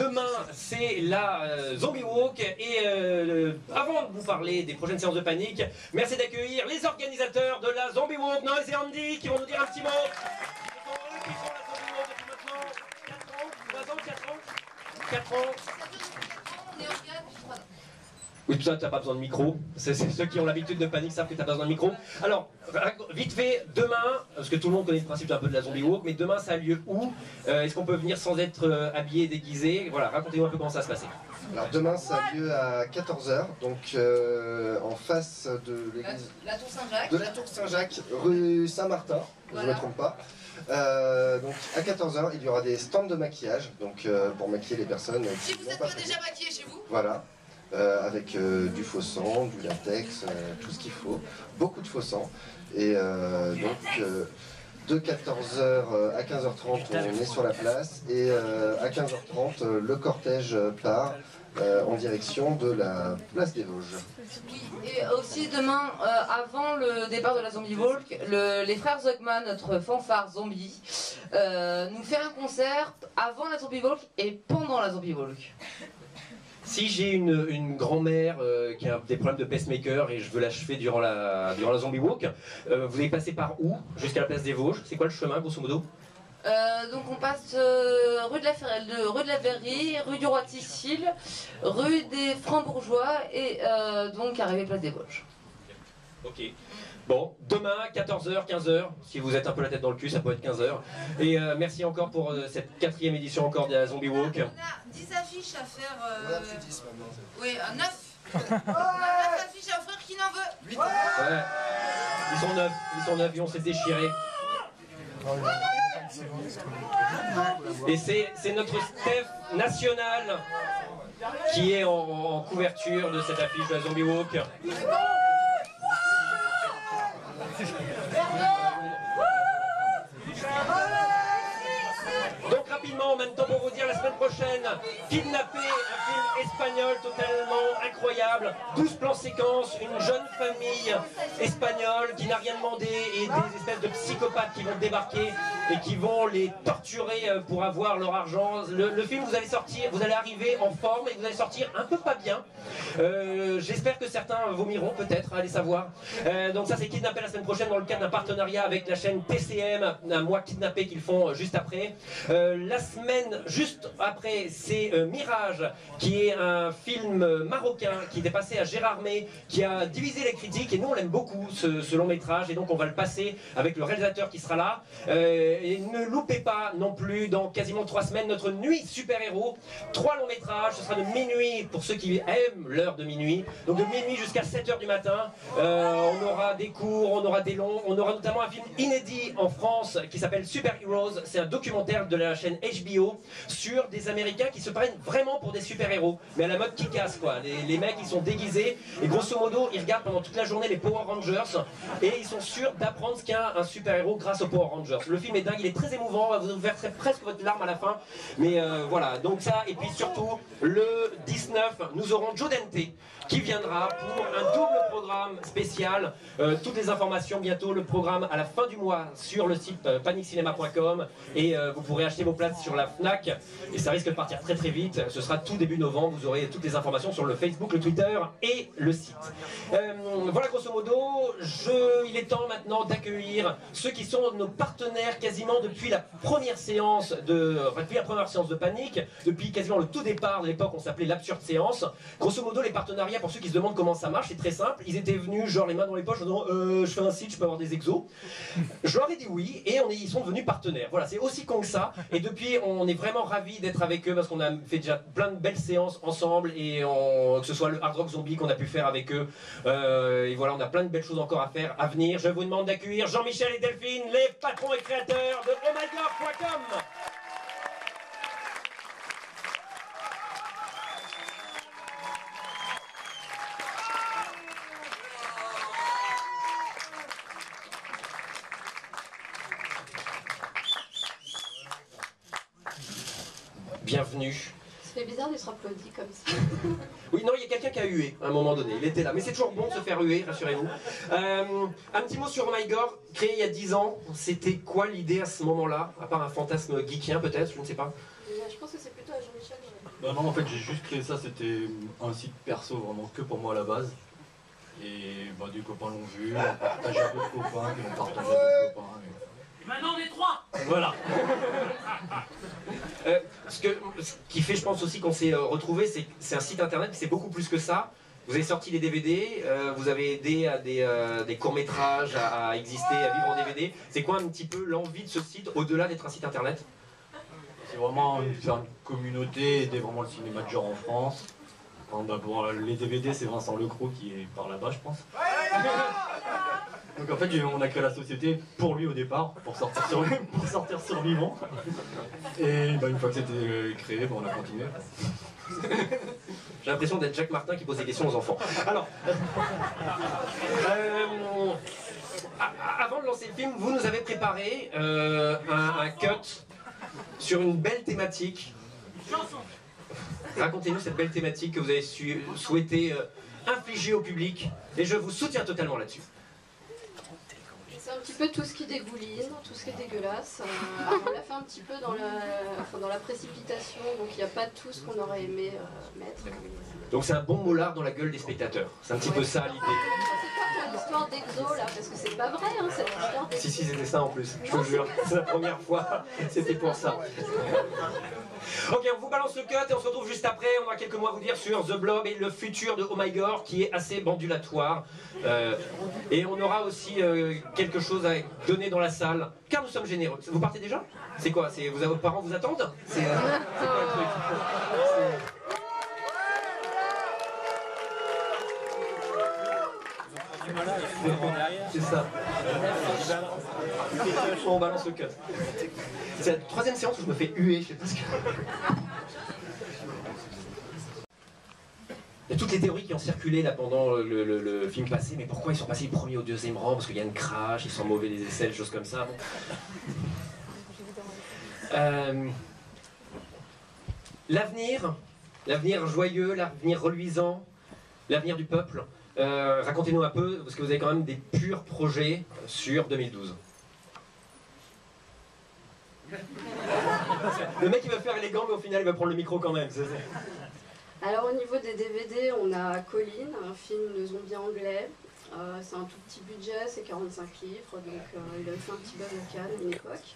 demain c'est la Zombie Walk et avant de vous parler des prochaines séances de panique, merci d'accueillir les organisateurs de la Zombie Walk, Noël et Andy, qui vont nous dire un petit mot. Qui sont la Zombie Walk depuis maintenant 4 ans, 3 ans, 4 ans 4 ans. Oui, tout ça, tu n'as pas besoin de micro. C'est ceux qui ont l'habitude de panique savent que tu n'as pas besoin de micro. Alors, vite fait, demain, parce que tout le monde connaît le principe un peu de la Zombie Walk, mais demain, ça a lieu où? Est-ce qu'on peut venir sans être habillé, déguisé? Voilà, racontez-nous un peu comment ça va se passer. Alors, demain, ça a lieu à 14 h, donc en face de l'église. La Tour Saint-Jacques. De la Tour Saint-Jacques, rue Saint-Martin, voilà. Je ne me trompe pas. Donc à 14 h, il y aura des stands de maquillage, donc pour maquiller les personnes. Si vous n'êtes pas déjà maquillé chez vous. Voilà. Avec du faux sang, du latex, tout ce qu'il faut, beaucoup de faux sang. Et donc de 14 h à 15 h 30 on est sur la place et à 15 h 30 le cortège part en direction de la place des Vosges. Oui, et aussi demain, avant le départ de la Zombie Walk, les frères Zuckman, notre fanfare zombie, nous fait un concert avant la Zombie Walk et pendant la Zombie Walk. Si j'ai une grand-mère qui a des problèmes de pacemaker et je veux l'achever durant la Zombie Walk, vous allez passer par où jusqu'à la place des Vosges? C'est quoi le chemin, grosso modo? Donc on passe rue de la Verrerie, rue du Roi de Sicile, rue des Francs-Bourgeois et donc arrivé place des Vosges. Ok. Bon, demain, 14 h, 15 h, si vous êtes un peu la tête dans le cul, ça peut être 15 h. Et merci encore pour cette 4e édition encore de la Zombie Walk. On a 10 affiches à faire. On a plus 10 maintenant. Oui, 9. On a 9 affiches à offrir, qui n'en veut 8. Ouais. Ils sont neufs, ils vont se déchirer. Et c'est notre Steph national qui est en couverture de cette affiche de la Zombie Walk. Donc rapidement, en même temps pour vous dire, la semaine prochaine, Kidnappé, un film espagnol totalement incroyable, 12 plans séquences, une jeune famille espagnole qui n'a rien demandé et des espèces de psychopathes qui vont débarquer et qui vont les torturer pour avoir leur argent. Le film, vous allez arriver en forme et vous allez sortir un peu pas bien. J'espère que certains vomiront peut-être, allez savoir. Donc ça c'est Kidnappé la semaine prochaine dans le cadre d'un partenariat avec la chaîne TCM, un mois Kidnappé qu'ils font juste après. La semaine juste après c'est Mirage, qui est un film marocain qui était passé à Gérardmer, qui a divisé les critiques et nous on l'aime beaucoup ce long métrage et donc on va le passer avec le réalisateur qui sera là. Et ne loupez pas non plus dans quasiment 3 semaines notre nuit super-héros, 3 longs métrages, ce sera de minuit pour ceux qui aiment l'heure de minuit, donc de minuit jusqu'à 7 h du matin. On aura des courts, on aura des longs, on aura notamment un film inédit en France qui s'appelle Super Heroes, c'est un documentaire de la chaîne HBO sur des Américains qui se prennent vraiment pour des super-héros, mais à la mode Kick-Ass quoi. Les mecs ils sont déguisés et grosso modo ils regardent pendant toute la journée les Power Rangers et ils sont sûrs d'apprendre ce qu'est un super-héros grâce aux Power Rangers. Le film est dingue, il est très émouvant, vous verserez presque votre larme à la fin, mais voilà, donc ça, et puis surtout le 19 nous aurons Joe Dante qui viendra pour un double programme spécial. Toutes les informations bientôt, le programme à la fin du mois sur le site panicinema.com et vous pourrez acheter vos places sur la FNAC et ça risque de partir très très vite, ce sera tout début novembre, vous aurez toutes les informations sur le Facebook, le Twitter et le site. Voilà grosso modo, il est temps maintenant d'accueillir ceux qui sont nos partenaires quasiment depuis la première séance de Panique, depuis quasiment le tout départ, de l'époque on s'appelait l'absurde séance. Grosso modo les partenariats, pour ceux qui se demandent comment ça marche, c'est très simple, ils étaient venus genre les mains dans les poches en disant je fais un site, je peux avoir des exos. Je leur ai dit oui et ils sont devenus partenaires. Voilà, c'est aussi con que ça et depuis on est vraiment ravis d'être avec eux parce qu'on a fait déjà plein de belles séances ensemble et que ce soit le Hard Rock Zombie qu'on a pu faire avec eux et voilà, on a plein de belles choses encore à faire à venir. Je vous demande d'accueillir Jean-Michel et Delphine, les patrons et créateurs de ohmygod.com. Bienvenue. Ça fait bizarre d'être applaudi comme ça. Oui, non, il y a quelqu'un qui a hué à un moment donné, il était là. Mais c'est toujours bon de se faire huer, rassurez-vous. Un petit mot sur Oh My God, créé il y a 10 ans. C'était quoi l'idée à ce moment-là? À part un fantasme geekien peut-être, je ne sais pas. Je pense que c'est plutôt à Jean-Michel. Bah non, en fait j'ai juste créé ça, c'était un site perso vraiment que pour moi à la base. Et bah des copains l'ont vu, on partageait avec d'autres copains, qui l'ont partagé avec d'autres copains. Et maintenant on est 3. Voilà. Ce qui fait, je pense aussi qu'on s'est retrouvé, c'est un site internet, mais c'est beaucoup plus que ça. Vous avez sorti des DVD, vous avez aidé à des courts-métrages à exister, à vivre en DVD. C'est quoi un petit peu l'envie de ce site, au-delà d'être un site internet? C'est vraiment faire une communauté, aider vraiment le cinéma de genre en France. Enfin, bah, pour les DVD, c'est Vincent Lecroc qui est par là-bas, je pense. Donc en fait, on a créé la société pour lui au départ, pour sortir survivant. Et bah, une fois que c'était créé, bah, on a continué. J'ai l'impression d'être Jacques Martin qui pose des questions aux enfants. Alors, avant de lancer le film, vous nous avez préparé un cut sur une belle thématique. Racontez-nous cette belle thématique que vous avez souhaité infliger au public, et je vous soutiens totalement là-dessus. C'est un petit peu tout ce qui dégouline, tout ce qui est dégueulasse. On l'a fait un petit peu dans la précipitation, donc il n'y a pas tout ce qu'on aurait aimé mettre. Donc c'est un bon mollard dans la gueule des spectateurs. C'est un petit peu ça l'idée. C'est quoi ton histoire d'exo là? Parce que c'est pas vrai, hein, cette histoire d'exo. Si, c'était ça en plus, je vous jure. C'est la première fois, c'était pour ça. Ok, on vous balance le cut et on se retrouve juste après. On aura quelques mots à vous dire sur The Blob et le futur de Oh My God qui est assez bandulatoire. Et on aura aussi quelque chose à donner dans la salle, car nous sommes généreux. Vous partez déjà? C'est quoi? Vos parents vous attendent? C'est quoi le truc? C'est ça. On balance le cut. C'est la troisième séance où je me fais huer, je sais pas ce que... Il y a toutes les théories qui ont circulé là pendant le film passé, mais pourquoi ils sont passés du premier au deuxième rang? Parce qu'il y a une crash, ils sont mauvais des essais, des choses comme ça. Bon. L'avenir joyeux, l'avenir reluisant, l'avenir du peuple. Racontez-nous un peu, parce que vous avez quand même des purs projets sur 2012. Le mec il va faire élégant, mais au final il va prendre le micro quand même. Alors au niveau des DVD, on a Colline, un film de zombies anglais. C'est un tout petit budget, c'est 45 livres, donc il avait fait un petit buzz à Cannes à une époque.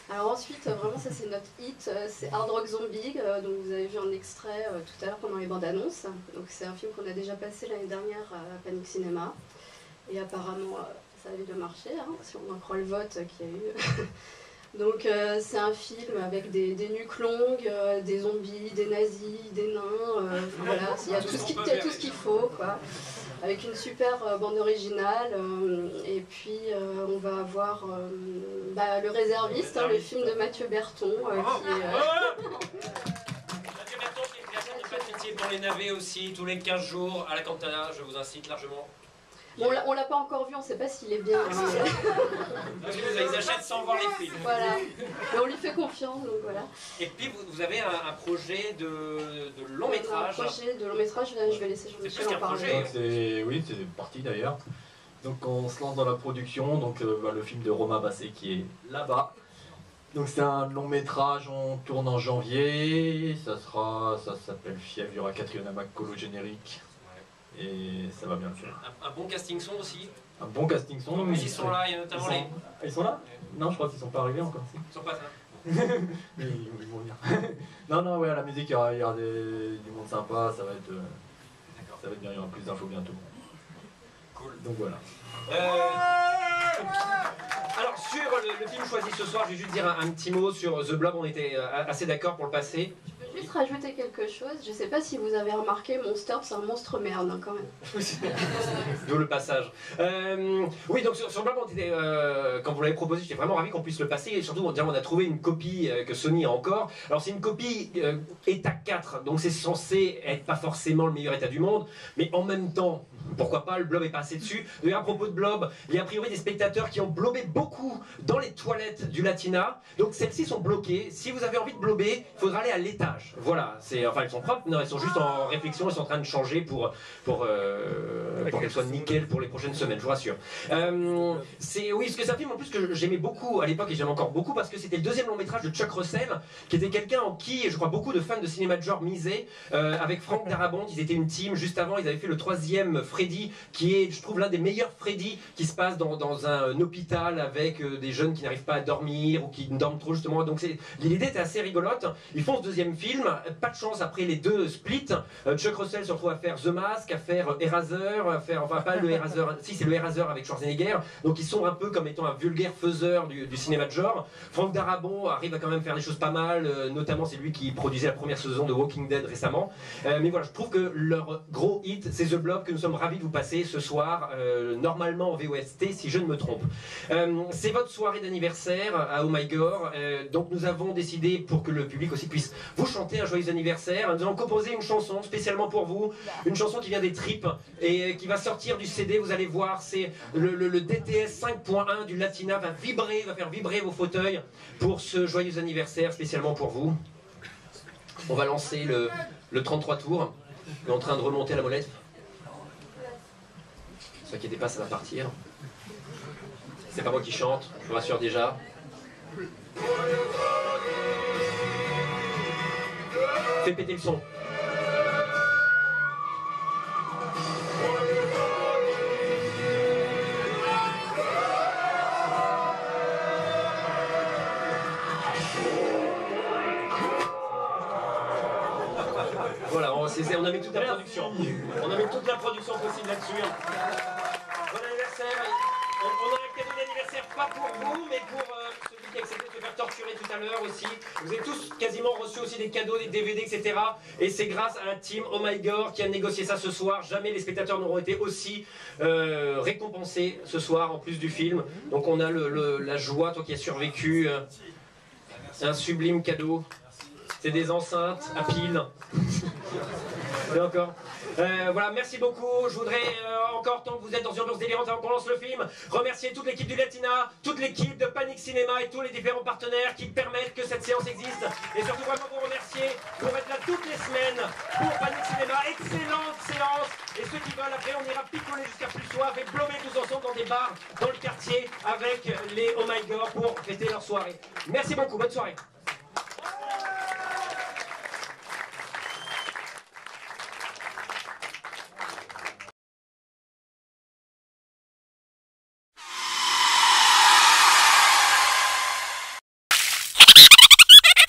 Alors ensuite, vraiment ça c'est notre hit, c'est Hard Rock Zombie, dont vous avez vu un extrait tout à l'heure pendant les bandes annonces. Donc c'est un film qu'on a déjà passé l'année dernière à Panic Cinéma. Et apparemment ça avait bien marché, hein, si on en croit le vote qu'il y a eu. Donc c'est un film avec des nuques longues, des zombies, des nazis, des nains, voilà, il y a tout ce qu'il faut, quoi. Avec une super bande originale, et puis on va avoir Le Réserviste, hein, le film de Mathieu Berton, qui est... Mathieu Berton qui est une création de pâtissier pour les navets aussi, tous les 15 jours à la Cantana, je vous incite largement. Bon, on l'a pas encore vu, on sait pas s'il est bien. Hein, parce que ils achètent sans voir les films. Voilà, mais on lui fait confiance, donc voilà. Et puis vous avez un projet de long métrage. Un projet de long métrage, je vais laisser Jean-Michel en parler. Oui, c'est parti d'ailleurs. Donc on se lance dans la production, donc le film de Romain Basset qui est là-bas. Donc c'est un long métrage, on tourne en janvier, ça s'appelle Fièvre, il y aura Catherine Macolo générique. Et ça va bien le faire. Un bon casting son aussi. Un bon casting son. Donc, ils sont là, il y a notamment les... Ils sont là? Non, je crois qu'ils sont pas arrivés encore. Ils sont pas là. Mais ils vont venir. Non, ouais, à la musique, il y aura du monde sympa, ça va être bien, il y aura plus d'infos bientôt. Cool. Donc voilà. Alors sur le film choisi ce soir, je vais juste dire un petit mot sur The Blob, on était assez d'accord pour le passer. Je peux juste rajouter quelque chose, je sais pas si vous avez remarqué, Monster c'est un monstre merde hein, quand même. D'où le passage. Oui, donc sur Blob, on était, quand vous l'avez proposé, j'étais vraiment ravi qu'on puisse le passer, et surtout on a trouvé une copie que Sony a encore. Alors c'est une copie état 4, donc c'est censé être pas forcément le meilleur état du monde, mais en même temps, Pourquoi pas, le Blob est passé dessus. D'ailleurs, à propos de Blob, il y a a priori des spectateurs qui ont blobé beaucoup dans les toilettes du Latina. Donc celles-ci sont bloquées. Si vous avez envie de blober, il faudra aller à l'étage. Voilà, enfin elles sont propres, non, elles sont juste en réflexion, elles sont en train de changer pour qu'elles soient nickel pour les prochaines semaines, je vous rassure. Oui, parce que c'est un film en plus que j'aimais beaucoup à l'époque et j'aime encore beaucoup parce que c'était le deuxième long métrage de Chuck Russell, qui était quelqu'un en qui, je crois, beaucoup de fans de cinéma de genre misaient, avec Frank Darabont. Ils étaient une team juste avant, ils avaient fait le troisième Freddy, qui est, je trouve, l'un des meilleurs Freddy qui se passe dans un hôpital avec des jeunes qui n'arrivent pas à dormir ou qui dorment trop justement. Donc l'idée était assez rigolote. Ils font ce deuxième film, pas de chance après les deux splits. Chuck Russell se retrouve à faire The Mask, à faire Eraser, à faire, enfin pas le Eraser, si c'est le Eraser avec Schwarzenegger. Donc ils sont un peu comme étant un vulgaire faiseur du cinéma de genre. Frank Darabont arrive à quand même faire des choses pas mal, notamment c'est lui qui produisait la première saison de Walking Dead récemment. Mais voilà, je trouve que leur gros hit, c'est The Blob, que nous sommes ravis de vous passer ce soir, normalement en VOST si je ne me trompe. C'est votre soirée d'anniversaire à Oh My Gore, donc nous avons décidé, pour que le public aussi puisse vous chanter un joyeux anniversaire, nous allons composer une chanson spécialement pour vous, une chanson qui vient des tripes et qui va sortir du CD, vous allez voir, c'est le DTS 5.1 du Latina va vibrer, va faire vibrer vos fauteuils pour ce joyeux anniversaire spécialement pour vous. On va lancer le 33 tours, on est en train de remonter la molette. Ne vous inquiétez pas, ça va partir. C'est pas moi qui chante, je vous rassure déjà. Fais péter le son. Voilà, on a mis toute la production. On a mis toute la production possible là-dessus. Bon anniversaire. On a un cadeau d'anniversaire, pas pour vous, mais pour celui qui a accepté de se faire torturer tout à l'heure aussi. Vous avez tous quasiment reçu aussi des cadeaux, des DVD, etc. Et c'est grâce à la team Oh My Gore qui a négocié ça ce soir. Jamais les spectateurs n'auront été aussi récompensés ce soir, en plus du film. Donc on a la joie, toi qui as survécu. C'est un sublime cadeau. C'est des enceintes à piles. Et encore. Voilà, merci beaucoup. Je voudrais encore, tant que vous êtes dans une ambiance délirante avant qu'on lance le film, remercier toute l'équipe du Latina, toute l'équipe de Panic Cinéma et tous les différents partenaires qui permettent que cette séance existe. Et surtout vraiment vous remercier pour être là toutes les semaines pour Panic Cinéma. Excellente séance. Et ceux qui veulent, après on ira picoler jusqu'à plus soif et blober tous ensemble dans des bars dans le quartier avec les Oh My God pour fêter leur soirée. Merci beaucoup, bonne soirée.